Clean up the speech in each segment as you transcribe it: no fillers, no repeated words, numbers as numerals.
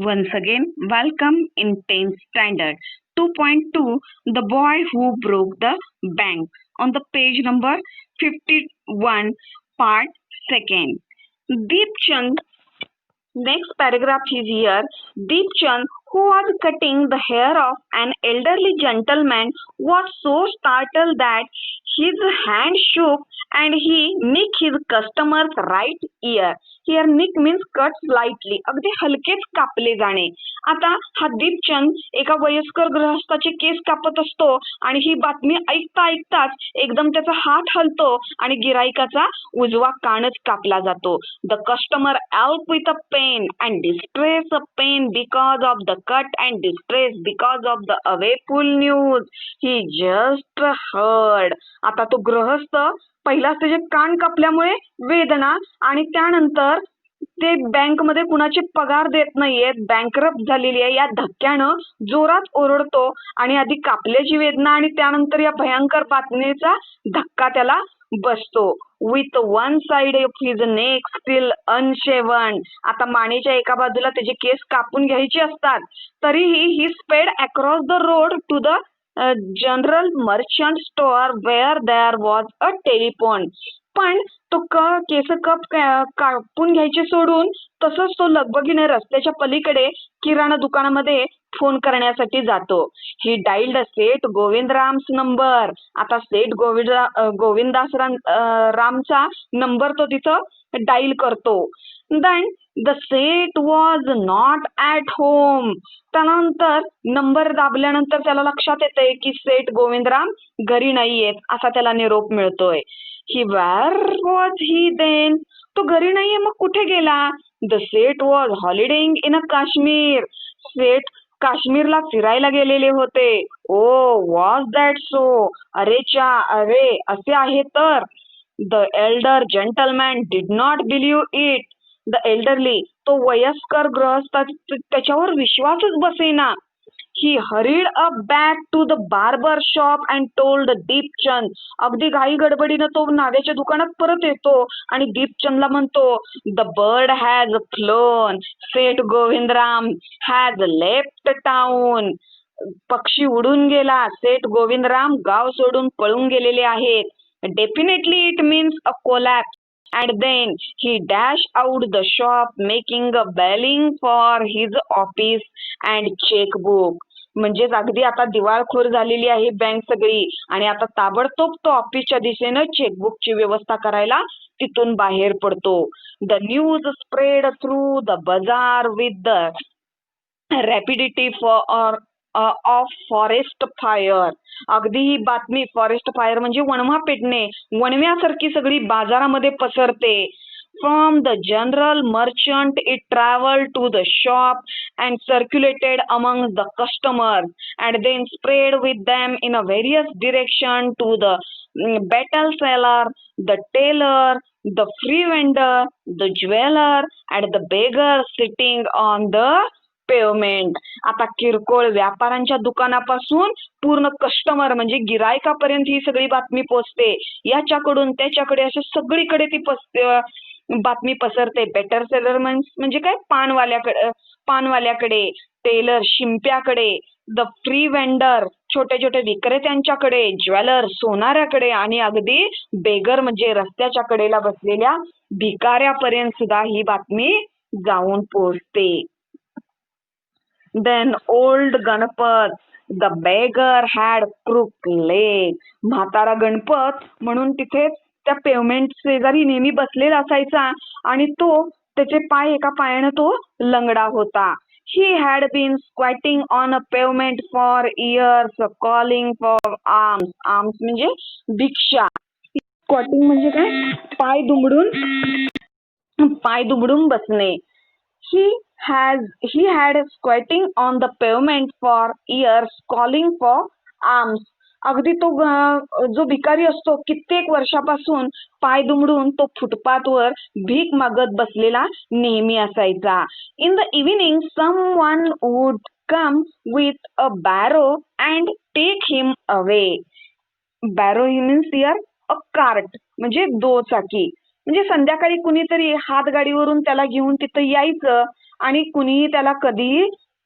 Once again, welcome in 10th standard. 2.2 The Boy Who Broke the Bank on the page number 51, part 2nd. Deep Chand, next paragraph is here. Deep Chand, who was cutting the hair of an elderly gentleman, was so startled that his hand shook and he nicked his customer's right ear. Here nick means cut slightly, अगदी हलकेच कापले जाणे. आता हा दीपचंद एका वयस्कर गृहस्थाचे केस कापत असतो आणि ही बातमी ऐकता ऐकताच एकदम त्याचा हात हलतो आणि गिराईकाचा उजवा कानच कापला जातो. The customer yelp with a pain and distress a pain because of the cut and distress because of the awful news he just heard. आता तो गृहस्थ पहिला त्याचे कान कापल्यामुळे वेदना आणि त्यानंतर ते बँकमध्ये कुणाचे पगार देत नाहीयेत, बँकरप्ट झालेली आहे या धक्क्यानं जोरात ओरडतो आणि आधी कापल्याची वेदना आणि त्यानंतर या भयंकर बातमीचा धक्का त्याला बसतो. With one side of his neck still unshaven. आता मानेच्या एका बाजूला त्याचे केस कापून घ्यायचे असतात तरीही he sped across the road to the general merchant store where there was a telephone. पण तो केस कापून घ्यायचे सोडून तसंच तो लगबगीने रस्त्याच्या पलीकडे किराणा दुकानामध्ये फोन करण्यासाठी जातो. He dialled Seth Govindram's number. आता सेठ गोविंदास रामचा नंबर तो तिथं डाईल करतो. Then the Seth was not at home. त्यानंतर नंबर दाबल्यानंतर त्याला लक्षात येतंय की सेठ गोविंदराम घरी नाहीयेत असा त्याला निरोप मिळतोय. He where was he then. तो घरी नाहीये मग कुठे गेला? The Seth was holidaying in a Kashmir. Seth काश्मीरला फिरायला गेलेले होते. Oh was that so. अरे असे आहे तर. The elder gentleman did not believe it. The elderly, तो वयस्कर गृहस्थ त्याच्यावर विश्वासच बसेना. He hurried up back to the barber shop and told Deepchand. अगदी घाई गडबडीनं तो नाव्याच्या दुकानात परत येतो आणि दीपचंदला म्हणतो, the bird has phloem. Seth Govindram has left town. पक्षी उडून गेला. सेठ गोविंदराम गाव सोडून पळून गेलेले आहेत. Definitely it means a collapse. And then he dashed out the shop making a belling for his office and checkbook. म्हणजेच अगदी आता दिवाळखोर झालेली आहे बँक सगळी आणि आता ताबडतोब तो ऑफिसच्या दिशेनं चेकबुकची व्यवस्था करायला तिथून बाहेर पडतो. The news spread through the bazaar with the rapidity of forest fire. अगदी ही बातमी फॉरेस्ट फायर म्हणजे वणवा पेटणे, वणव्यासारखी सगळी बाजारामध्ये पसरते. From the general merchant it traveled to the shop and circulated among the customers and then spread with them in a various direction to the battle seller, the tailor, the free vendor, the jeweler and the beggar sitting on the pavement. आता किरकोळ व्यापाऱ्यांच्या दुकानापासून पूर्ण customer म्हणजे गिरायकापर्यंत ही सगळी बातमी पोचते. याच्याकडून त्याच्याकडे अशा सगळीकडे ती बातमी पसरते. बेटर सेलर म्हणजे काय? पानवाल्याकडे, टेलर शिंप्याकडे, द फ्री वेंडर छोटे छोटे विक्रेत्यांच्याकडे, ज्वेलर सोनाऱ्याकडे आणि अगदी बेगर म्हणजे रस्त्याच्या कडेला बसलेल्या भिकाऱ्यापर्यंत सुद्धा ही बातमी जाऊन पोहोचते. Then old Ganpat, the beggar had crooked leg. म्हातारा गणपत म्हणून तिथे त्या पेवमेंट शेजारी नेहमी बसलेला असायचा आणि तो त्याचे पाय एका पायानं तो लंगडा होता. He had been squatting on a pavement for years calling for alms. Alms म्हणजे भिक्षा. स्क्वॉटिंग म्हणजे काय? पाय दुमडून बसणे. He had squatting on the pavement for years calling for alms. अगदी तो जो भिकारी असतो कित्येक वर्षापासून पाय दुमडून तो फुटपाथवर भीक मागत बसलेला नेहमी असायचा. In the evening someone would come with a barrow and take him away. Barrow means here a cart म्हणजे दुचाकी. म्हणजे संध्याकाळी कुणीतरी हातगाडीवरून त्याला घेऊन तिथं यायचं आणि कुणीही त्याला कधीही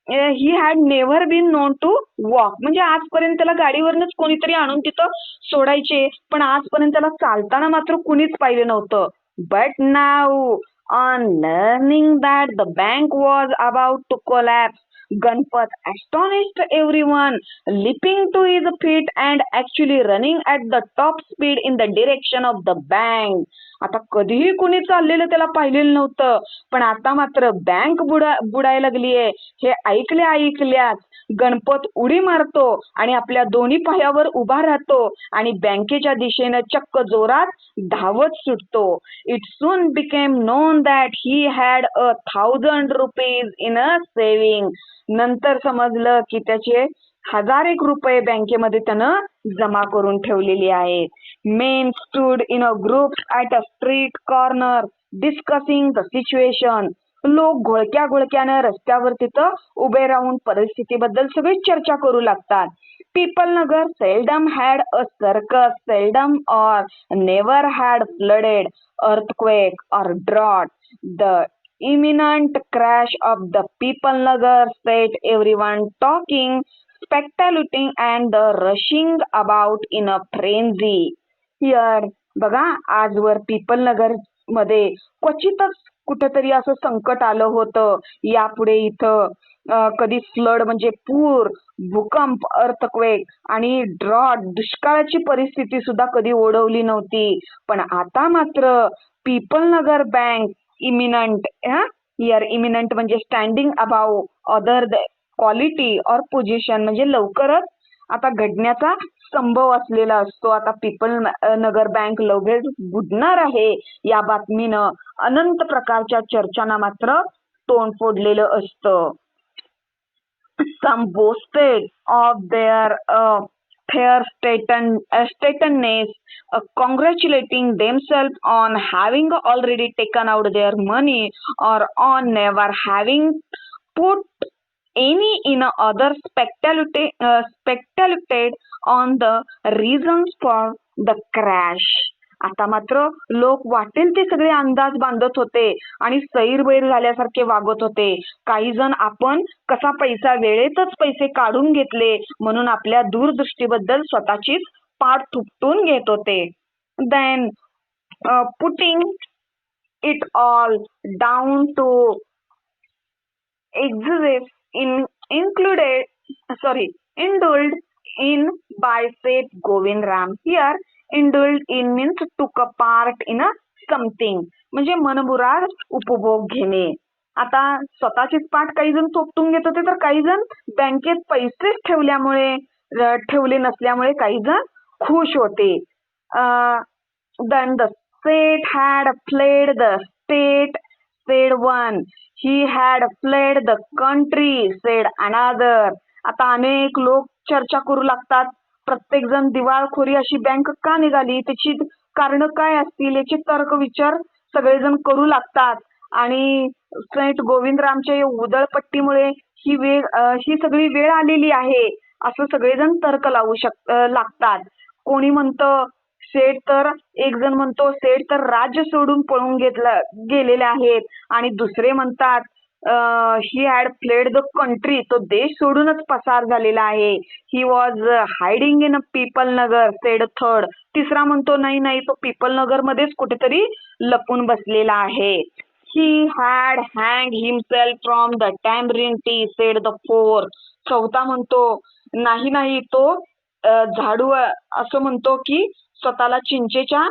he had never been known to walk, म्हणजे आजपर्यंत त्याला गाडीवरनच कोणीतरी आणून तिथं सोडायचे, पण आजपर्यंत त्याला चालताना मात्र कुणीच पाहिलं नव्हतं. But now on learning that the bank was about to collapse, Ganpat astonished everyone, leaping to his feet and actually running at the top speed in the direction of the bank. आता कधीही कुणी चाललेलं त्याला पाहिलेलं नव्हतं, पण आता मात्र बँक बुडायला लागलीये हे ऐकल्याच गणपत उडी मारतो आणि आपल्या दोन्ही पायावर उभा राहतो आणि बँकेच्या दिशेनं चक्क जोरात धावत सुटतो. It soon became non that he had 1,000 rupees in a saving. नंतर समजलं की त्याचे 1,000 रुपये बँकेमध्ये त्यानं जमा करून ठेवलेली आहेत. Main stood in a group at a street corner discussing the situation. लोक घोळक्यानं रस्त्यावर तिथं उभे राहून परिस्थितीबद्दल सगळी चर्चा करू लागतात. People Nagar seldom had a circus, seldom or never had flooded, earthquake or drought. The imminent crash of the People Nagar set everyone talking, speculating and the rushing about in a frenzy. Here बघा आजवर people नगर मध्ये क्वचितच कुठेतरी असं संकट आलं होतं. यापुढे इथं कधी फ्लड म्हणजे पूर, भूकंप, अर्थक्वेक आणि ड्रॉट दुष्काळाची परिस्थिती सुद्धा कधी ओढवली नव्हती. पण आता मात्र पीपल नगर बँक इमिनंट, इमिनंट म्हणजे स्टँडिंग अबाव अदर क्वालिटी और पोझिशन, म्हणजे लवकरच आता घडण्याचा संभव असलेला असतो. आता पीपल नगर बँक लगेच बुडणार आहे या बातमीनं अनंत प्रकारच्या चर्चांना मात्र तोंड फोडलेलं असतं. Some boasted of their fair statedness, congratulating themselves on having already taken out their money or on never having put any in other speculated on the reasons for the crash. आता मात्र लोक वाटेल ते सगळे अंदाज बांधत होते आणि सैरबैर झाल्यासारखे वागत होते. काही जण आपण कसा पैसा वेळेतच पैसे काढून घेतले म्हणून आपल्या दूरदृष्टीबद्दल स्वतःचीच पाठ थुपटून घेत होते. Then putting it all down to exist indulged in by Seth Govind Ram. Here indulged in means took a part in a something, म्हणजे मनमुराद उपभोग घेणे. आता स्वतःचीच पाठ काही जण थोपटून घेत होते तर काही जण बँकेत पैसेच ठेवले नसल्यामुळे काही जण खुश होते. Then the Seth had fled the state, said one. He had fled the country, said another. आता अनेक लोक चर्चा करू लागतात. प्रत्येक जण दिवाळखोरी अशी बँक का निघाली, त्याची कारण काय असतील याचे तर्क विचार सगळेजण करू लागतात. आणि सेठ गोविंदरामच्या या उधळपट्टीमुळे ही सगळी वेळ आलेली आहे असं सगळेजण तर्क लावू लागतात. कोणी म्हणतं सेठ तर, एक जण म्हणतो सेठ तर राज्य सोडून पळून गेलेले आहेत आणि दुसरे म्हणतात he had fled the country, तो देश सोडूनच पसार झालेला आहे. He was hiding in people Nagar, sed third. तिसरा म्हणतो नाही तो पीपल नगर मध्येच कुठेतरी लपून बसलेला आहे. He had hung himself from the tamarind tree, said the fourth. चौथा म्हणतो नाही तो झाडू असं म्हणतो की स्वतःला चिंचेच्या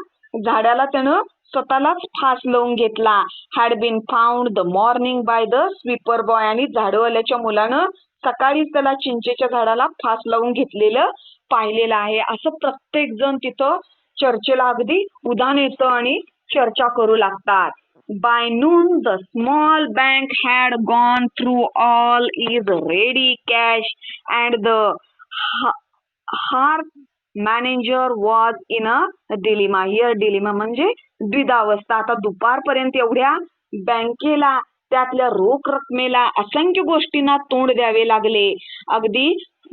झाडाला त्यानं स्वतःलाच फास लावून घेतला. Had been found the morning by the sweeper boy, आणि झाडूवाल्याच्या मुलानं सकाळीच त्याला चिंचेच्या झाडाला फास लावून घेतलेलं पाहिलेलं आहे. असं प्रत्येक जण तिथं चर्चेला अगदी उधाण येतं आणि चर्चा करू लागतात. By noon, the small bank had gone through all its ready cash and the heart manager was in a dilemma. Here dilemma म्हणजे द्विधावस्था. आता दुपारपर्यंत एवढ्या बँकेला त्यातल्या रोख रकमेला असंख्य गोष्टींना तोंड द्यावे लागले. अगदी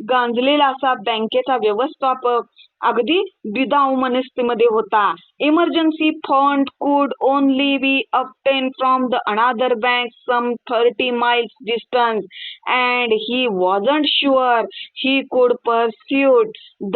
गांजलेला असा बँकेचा व्यवस्थापक अगदी द्विधाव मनस्थितीमध्ये होता. Emergency fund could only be obtained from the another bank some 30 miles distance and he wasn't sure he could pursue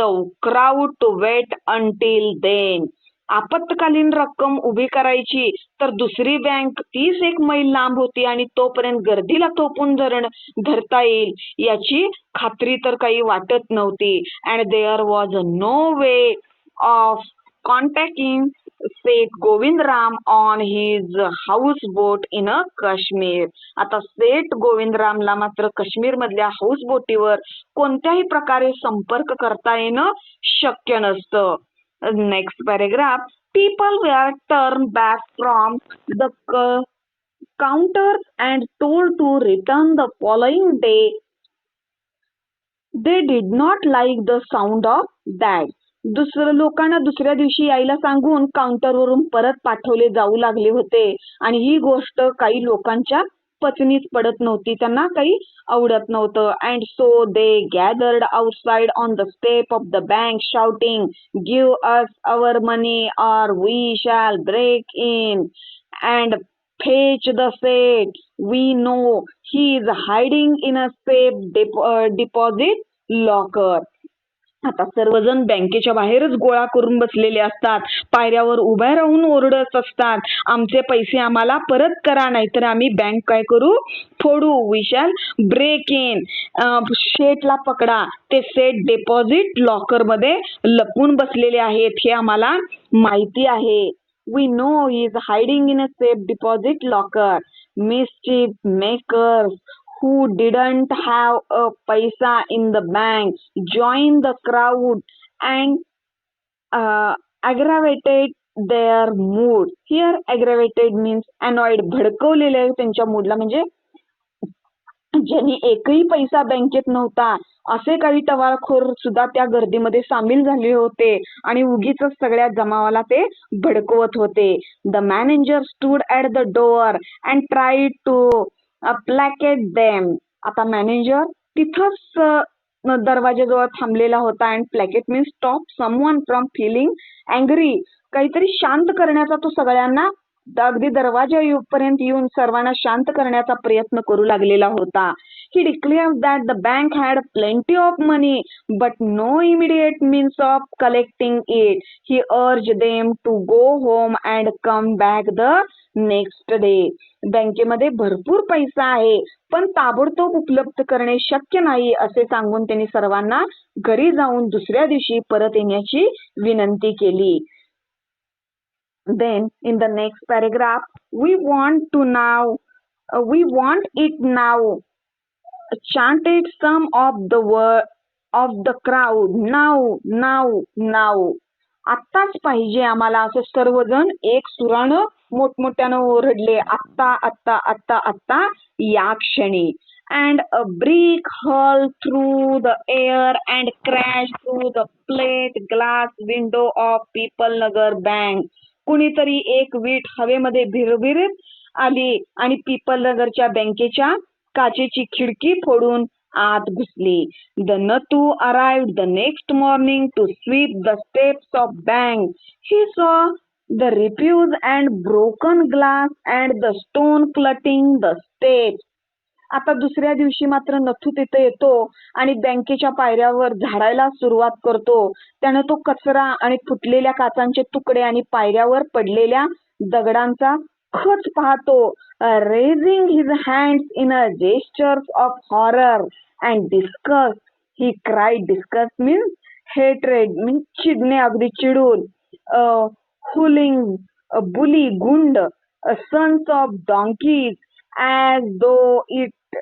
the crowd to wait until then. आपत्कालीन रक्कम उभी करायची तर दुसरी बँक 30 मैल लांब होती आणि तोपर्यंत गर्दीला थोपून धरता येईल याची खात्री तर काही वाटत नव्हती. And there was no way of contacting Seth Govindram on his houseboat in a Kashmir. आता सेठ गोविंदरामला मात्र काश्मीर मधल्या हाऊस बोटीवर कोणत्याही प्रकारे संपर्क करता येणं शक्य नसतं. Next paragraph. People were turned back from the counters and told to return the following day. They did not like the sound of that. लोकांना दुसऱ्या दिवशी यायला सांगून काउंटरवरून परत पाठवले जाऊ लागले होते आणि ही गोष्ट काही लोकांच्या पचनीच पडत नव्हती, त्यांना काही आवडत नव्हतं. And so they gathered outside on the step of the bank shouting, give us our money or we shall break in and fetch the Seth, we know he is hiding in a safe deposit locker. आता सर्वजण बँकेच्या बाहेरच गोळा करून बसलेले असतात, पायऱ्यावर उभ्या राहून ओरडत असतात, आमचे पैसे आम्हाला परत करा नाहीतर आम्ही बँक काय करू, फोडू. वी शॅल ब्रेक इन, शेटला पकडा, ते सेट डिपॉझिट लॉकर मध्ये लपून बसलेले आहेत हे आम्हाला माहिती आहे. We know he is hiding in a safe deposit locker. Mischief makers who didn't have a paisa in the bank joined the crowd and aggravated their mood. Here aggravated means annoyed, भडकवलेले त्यांच्या मूडला, म्हणजे ज्यांनी एकही पैसा बँकेत नव्हता असे काही टवाळखोर सुद्धा त्या गर्दीमध्ये सामील झाले होते आणि उगीच सगळ्या जमावाला ते भडकवत होते. The manager stood at the door and tried to placate them. आता मॅनेजर तिथंच दरवाजाजवळ थांबलेला होता. And placate means stop someone from feeling angry, काहीतरी शांत करण्याचा तो सगळ्यांना अगदी दरवाजापर्यंत येऊन सर्वांना शांत करण्याचा प्रयत्न करू लागलेला होता. He declared that the bank had plenty of money but no immediate means of collecting it. He urged them to go home and come back the next day. बँकेमध्ये भरपूर पैसा आहे पण ताबडतोब उपलब्ध करणे शक्य नाही असे सांगून त्यांनी सर्वांना घरी जाऊन दुसऱ्या दिवशी परत येण्याची विनंती केली. Then in the next paragraph we want it now chanted some of the word of the crowd. now आत्ताच पाहिजे आम्हाला, असं सर्वजण एक सुरानं मोठमोठ्यानं ओरडले. आत्ता आत्ता आत्ता आत्ता या क्षणी. and a brick hurled through the air and crashed through the plate glass window of People Nagar Bank. कुणीतरी एक वीट हवेमध्ये भिरभिरत आली आणि पीपल नगरच्या बँकेच्या काचेची खिडकी फोडून आत घुसली. The Nathu arrived the next morning to sweep the steps of bank. He saw the refuse and broken glass and the stone cluttering the steps. आता दुसऱ्या दिवशी मात्र नथू तिथे येतो आणि बँकेच्या पायऱ्यावर झाडायला सुरुवात करतो. त्यानं तो कचरा आणि फुटलेल्या काचांचे तुकडे आणि पायऱ्यावर पडलेल्या दगडांचा खच पाहतो. Raising his hands in a gestures of horror and disgust, he cried. Disgust means hatred, means चिडणे, अगदी चिडून. हुलिंग, बुली, गुंड. Sons of donkeys, as though it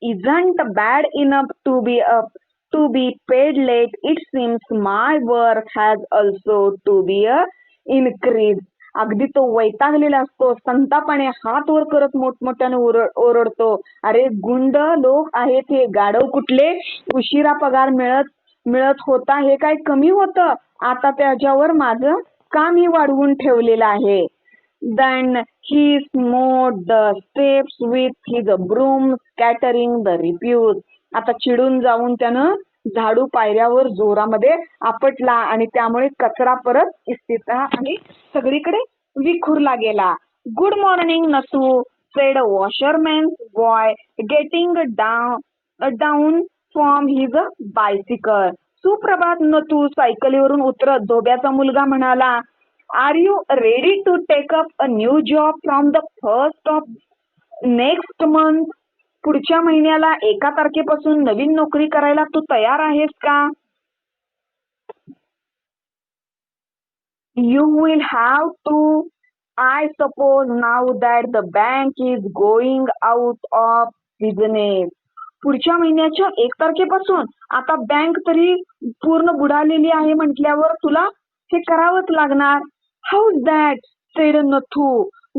isn't bad enough to be paid late, it seems my work has also to be increased. अगदी तो वैतागलेला असतो, संतापाने हात वर करत मोठमोठ्याने ओरडतो. अरे गुंड लोक आहेत हे, गाढव कुठले, उशिरा पगार मिळत होता हे काय कमी होतं, आता त्याच्यावर माझं कामही वाढवून ठेवलेलं आहे. Then he smote the steps with his broom, scattering the refuse. आता चिडून जाऊन त्यानं झाडू पायऱ्यावर जोरामध्ये आपटला आणि त्यामुळे कचरा परत इस्तिता आणि सगळीकडे विखुरला गेला. Good morning Nathu, said washerman boy getting down from his bicycle. सुप्रभात नतू सायकलीवरून उतरत धोब्याचा मुलगा म्हणाला, are you ready to take up a new job from the first of next month? पुढच्या महिन्याला 1 तारखेपासून नवीन नोकरी करायला तू तयार आहेस का? You will have to, I suppose, now that the bank is going out of business. पुढच्या महिन्याच्या 1 तारखेपासून आता बँक तरी पूर्ण बुडालेली आहे म्हटल्यावर तुला हे करावंच लागणार. How that sed Nathu.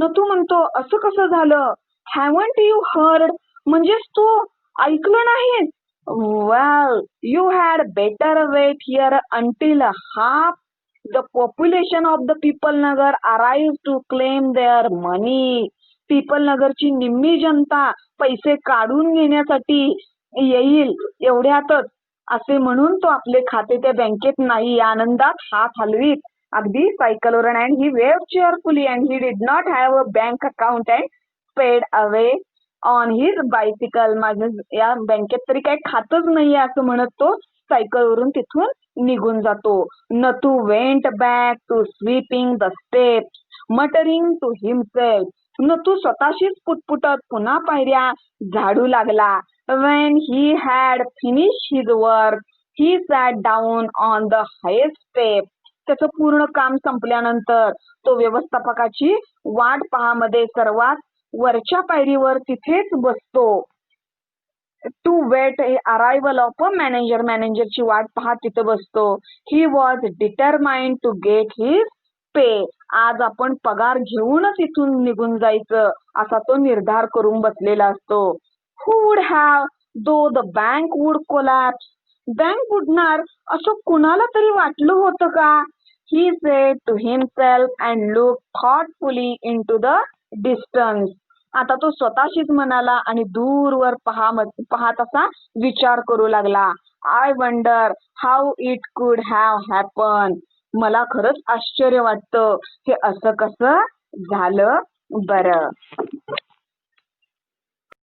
Nathu म्हणतो, असं कसं झालं? Haven't you heard? म्हणजेच तू ऐकलं नाहीस? वेल, you had better wait here until half the population of the Pipalnagar arrives to claim their money. पिपलनगरची निम्मी जनता पैसे काढून घेण्यासाठी येईल एवढ्यातच, असे म्हणून तो आपले खाते त्या बँकेत नाही आनंदात हात हलवीत अगदी सायकलवर. And he wave cheerfully and he did not have a bank account and pedalled away on his bicycle. माझ्या या बँकेत तरी काही खातच नाहीये असं म्हणत तो सायकलवरून तिथून निघून जातो. Nathu went back to sweeping the steps muttering to himself. Nathu स्वतःशीच पुटपुटत पुन्हा पायऱ्या झाडू लागला. When he had finish his work he sat down on the highest step. त्याचं पूर्ण काम संपल्यानंतर तो व्यवस्थापकाची वाट पाहामध्ये सर्वात वरच्या पायरीवर तिथेच बसतो. To wait arrival of a manager. मॅनेजरची वाट पाहत तिथे बसतो. He was determined to get his pay. आज आपण पगार घेऊनच इथून निघून जायचं असा तो निर्धार करून बसलेला असतो. Who would have thought the bank would collapse. Bank बुडणार असं कुणाला तरी वाटलं होतं का? He said to himself and look thoughtfully into the distance. आता तो स्वतःशीच म्हणाला आणि दूरवर पाहत असा विचार करू लागला. आय वंडर हाऊ इट कुड हॅव हॅपन. मला खरंच आश्चर्य वाटतं हे असं कसं झालं बरं.